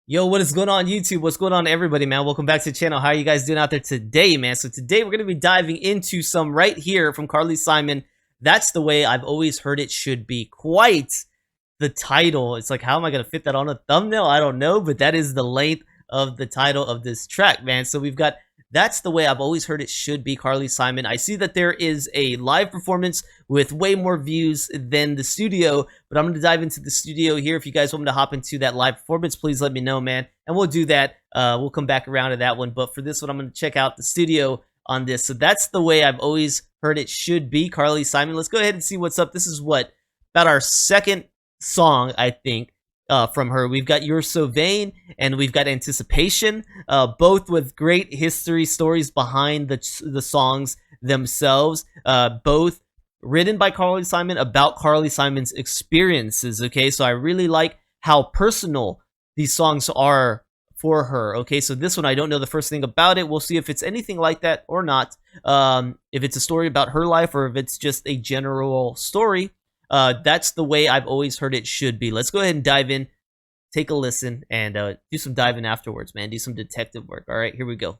Yo, what is going on YouTube? What's going on everybody, man? Welcome back to the channel. How are you guys doing out there today, man? So today we're going to be diving into some right here from Carly Simon. That's the way I've always heard it should be. Quite the title. It's like, how am I going to fit that on a thumbnail? I don't know, but that is the length of the title of this track, man. So we've got That's the Way I've Always Heard It Should Be, Carly Simon. I see that there is a live performance with way more views than the studio, but I'm going to dive into the studio here. If you guys want me to hop into that live performance, please let me know, man. And we'll do that. We'll come back around to that one. But for this one, I'm going to check out the studio on this. So That's the Way I've Always Heard It Should Be, Carly Simon. Let's go ahead and see what's up. This is about our second song, I think. From her. We've got You're So Vain and we've got Anticipation, both with great history stories behind the songs themselves, both written by Carly Simon about Carly Simon's experiences. Okay, so I really like how personal these songs are for her. Okay, so this one, I don't know the first thing about it. We'll see if it's anything like that or not, if it's a story about her life or if it's just a general story. That's the way I've always heard it should be. Let's go ahead and dive in, take a listen, and do some diving afterwards, man. Do some detective work. All right, here we go.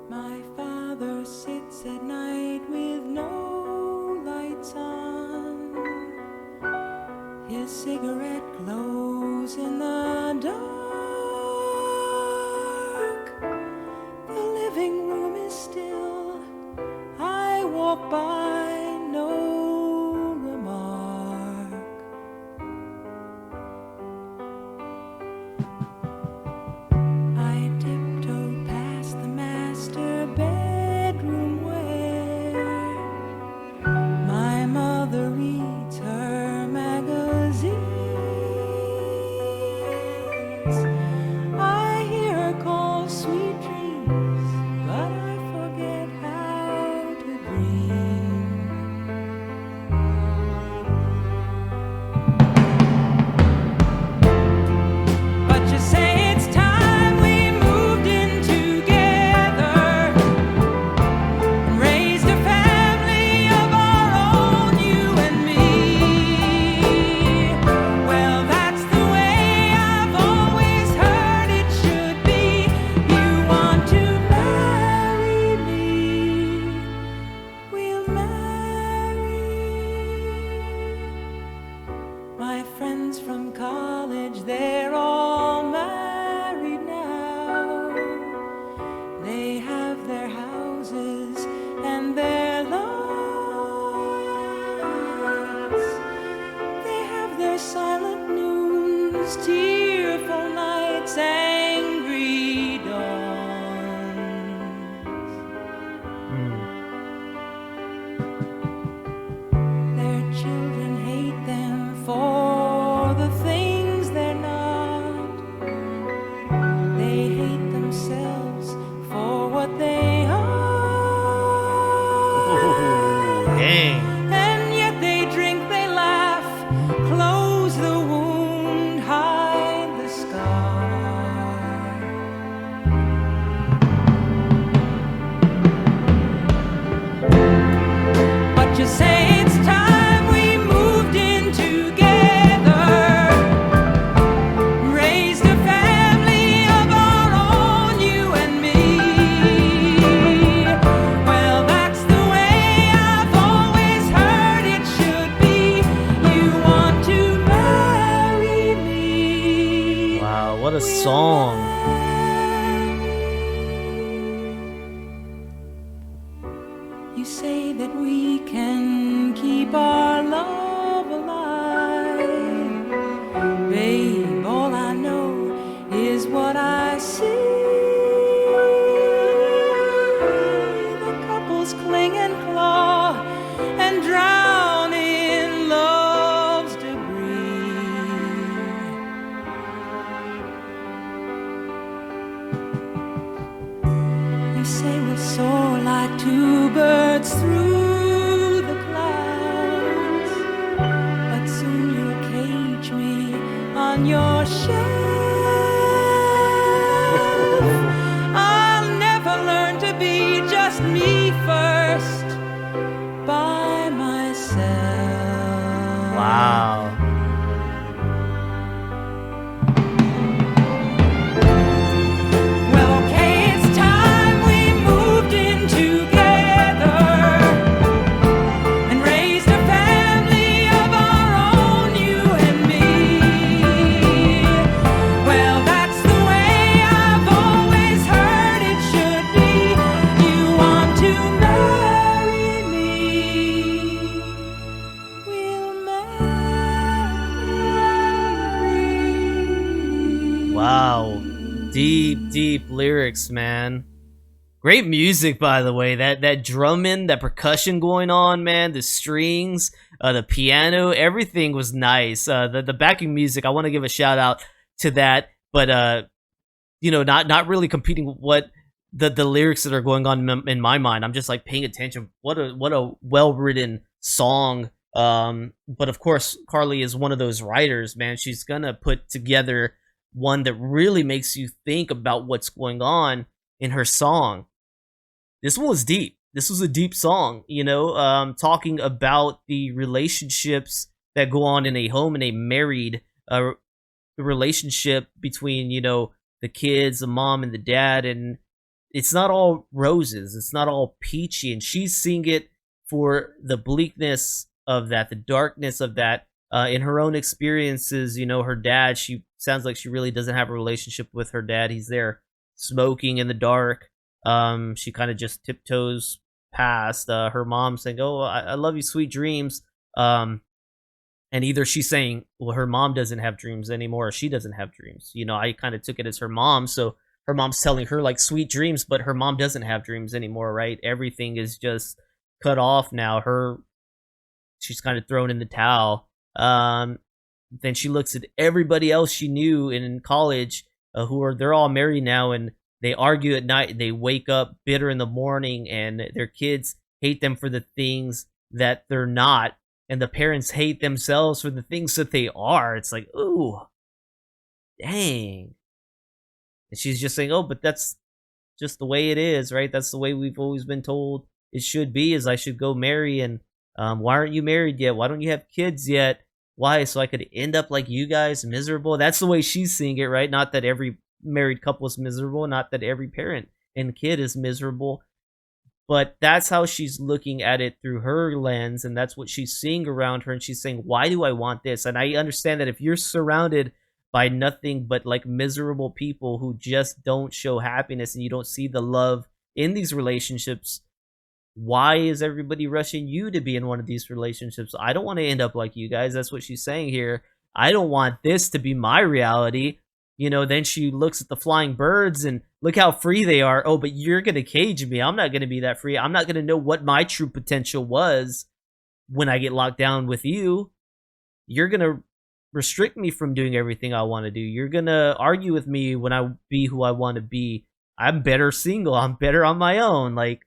My father sits at night with no lights on. His cigarette glows in the dark. The living room is still. I walk by, no from college, they're all married now. They have their houses and their lots. They have their silent noons, tearful nights, angry dawns. Their children hate them for and yet they drink, they laugh, close the wound, hide the scar. But you say it's time we moved in together, raised a family of our own, you and me. Well, that's the way I've always heard it should be. You want to marry me. Wow, what a song. You say that we can keep our love alive. Babe, all I know is what I see. The couples cling and claw and drown in love's debris. You say we'll soar like two birds through the clouds, but soon you'll cage me on your shelf. I'll never learn to be just me first by myself. Wow. Wow. Deep, deep lyrics, man. Great music, by the way. That drumming, that percussion going on, man. The strings, the piano, everything was nice. The backing music, I want to give a shout out to that. But not really competing with what the lyrics that are going on in my mind. I'm just like paying attention. What a well written song. But of course, Carly is one of those writers, man. She's gonna put together one that really makes you think about what's going on in her song. This one was deep. This was a deep song, talking about the relationships that go on in a home, in a married relationship between, the kids, the mom and the dad. And it's not all roses. It's not all peachy. And she's seeing it for the bleakness of that, the darkness of that. In her own experiences, her dad, she sounds like she really doesn't have a relationship with her dad. He's there smoking in the dark. She kind of just tiptoes past her mom saying, "Oh, I love you, sweet dreams." And either she's saying, well, her mom doesn't have dreams anymore, or she doesn't have dreams. I kind of took it as her mom. So her mom's telling her like sweet dreams, but her mom doesn't have dreams anymore, right? Everything is just cut off now. She's kind of thrown in the towel. Then she looks at everybody else she knew in college, they're all married now, and they argue at night. They wake up bitter in the morning, and their kids hate them for the things that they're not. And the parents hate themselves for the things that they are. It's like, ooh, dang. And she's just saying, oh, but that's just the way it is, right? That's the way we've always been told it should be, is I should go marry. And why aren't you married yet? Why don't you have kids yet? Why? So I could end up like you guys, miserable? That's the way she's seeing it, right? Not that every married couple is miserable. Not that every parent and kid is miserable. But that's how she's looking at it through her lens, and that's what she's seeing around her. And she's saying, why do I want this? And I understand that if you're surrounded by nothing but like miserable people who just don't show happiness, and you don't see the love in these relationships, why is everybody rushing you to be in one of these relationships? I don't want to end up like you guys. That's what she's saying here. I don't want this to be my reality. Then she looks at the flying birds and look how free they are. Oh, but you're going to cage me. I'm not going to be that free. I'm not going to know what my true potential was when I get locked down with you. You're going to restrict me from doing everything I want to do. You're going to argue with me when I be who I want to be. I'm better single. I'm better on my own. Like,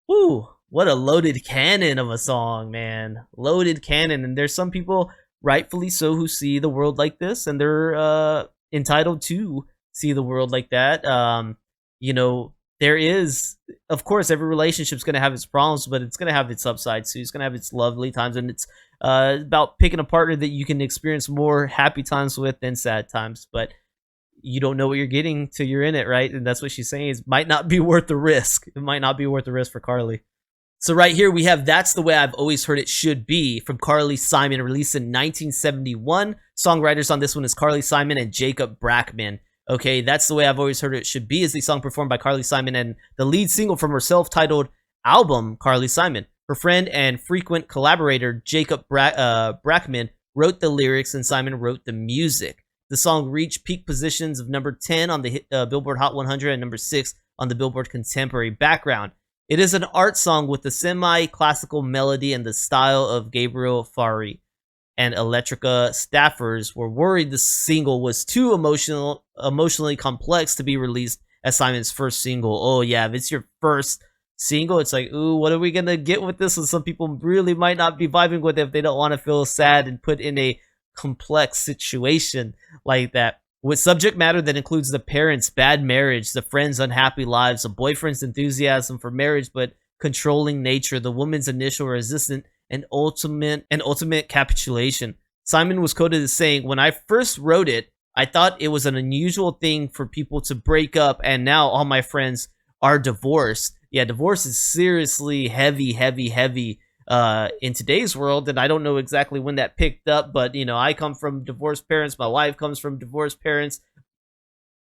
whoo, what a loaded cannon of a song, man. Loaded cannon. And there's some people, rightfully so, who see the world like this, and they're entitled to see the world like that. There is, of course, every relationship's going to have its problems, but it's going to have its upsides too. It's going to have its lovely times, and it's about picking a partner that you can experience more happy times with than sad times. But you don't know what you're getting till you're in it, right? And that's what she's saying. It might not be worth the risk. It might not be worth the risk for Carly. So right here we have That's the Way I've Always Heard It Should Be from Carly Simon, released in 1971. Songwriters on this one is Carly Simon and Jacob Brackman. Okay, That's the Way I've Always Heard It Should Be is the song performed by Carly Simon and the lead single from her self-titled album, Carly Simon. Her friend and frequent collaborator, Jacob Brackman, wrote the lyrics and Simon wrote the music. The song reached peak positions of number 10 on the Billboard Hot 100 and number 6 on the Billboard Contemporary Background. It is an art song with a semi-classical melody and the style of Gabriel Fauré. And Electrica staffers were worried the single was too emotionally complex to be released as Simon's first single. Oh yeah, if it's your first single, it's like, ooh, what are we gonna get with this? And some people really might not be vibing with it if they don't want to feel sad and put in a complex situation like that. With subject matter that includes the parents' bad marriage, the friends' unhappy lives, the boyfriend's enthusiasm for marriage but controlling nature, the woman's initial resistance, and ultimate capitulation. Simon was quoted as saying, "When I first wrote it, I thought it was an unusual thing for people to break up, and now all my friends are divorced." Yeah, divorce is seriously heavy in today's world, and I don't know exactly when that picked up, but I come from divorced parents, my wife comes from divorced parents.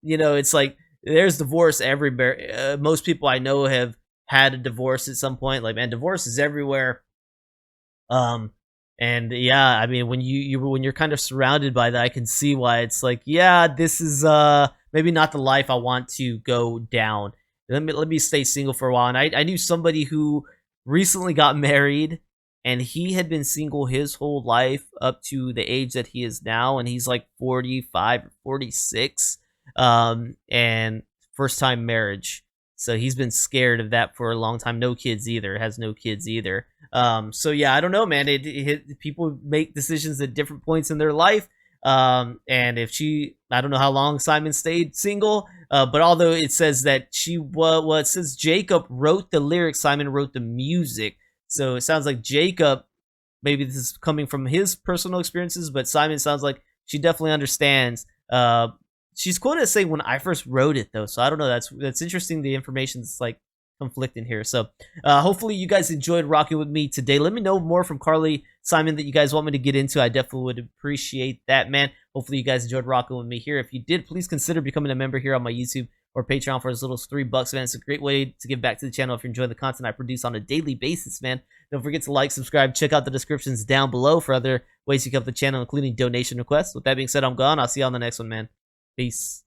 It's like there's divorce everywhere. Most people I know have had a divorce at some point. Like, man, divorce is everywhere. And yeah, I mean, when when you're kind of surrounded by that, I can see why it's like, yeah, this is maybe not the life I want to go down. Let me stay single for a while. And I knew somebody who recently got married, and he had been single his whole life up to the age that he is now, and he's like 45 or 46, and first time marriage. So he's been scared of that for a long time. No kids either. Has no kids either. So yeah, I don't know, man. People make decisions at different points in their life. And if I don't know how long Simon stayed single, but although it says that it says Jacob wrote the lyrics, Simon wrote the music. So it sounds like Jacob, maybe this is coming from his personal experiences, but Simon sounds like she definitely understands. She's quoted as saying, "When I first wrote it," though, so I don't know. That's interesting. The information's like conflicting here. So hopefully you guys enjoyed rocking with me today. Let me know more from Carly Simon that you guys want me to get into. I definitely would appreciate that, man. Hopefully you guys enjoyed rocking with me here. If you did, please consider becoming a member here on my YouTube or Patreon for as little as $3, man. It's a great way to give back to the channel if you're enjoying the content I produce on a daily basis, man. Don't forget to like, subscribe, check out the descriptions down below for other ways you can help the channel, including donation requests. With that being said, I'm gone. I'll see you on the next one, man. Peace.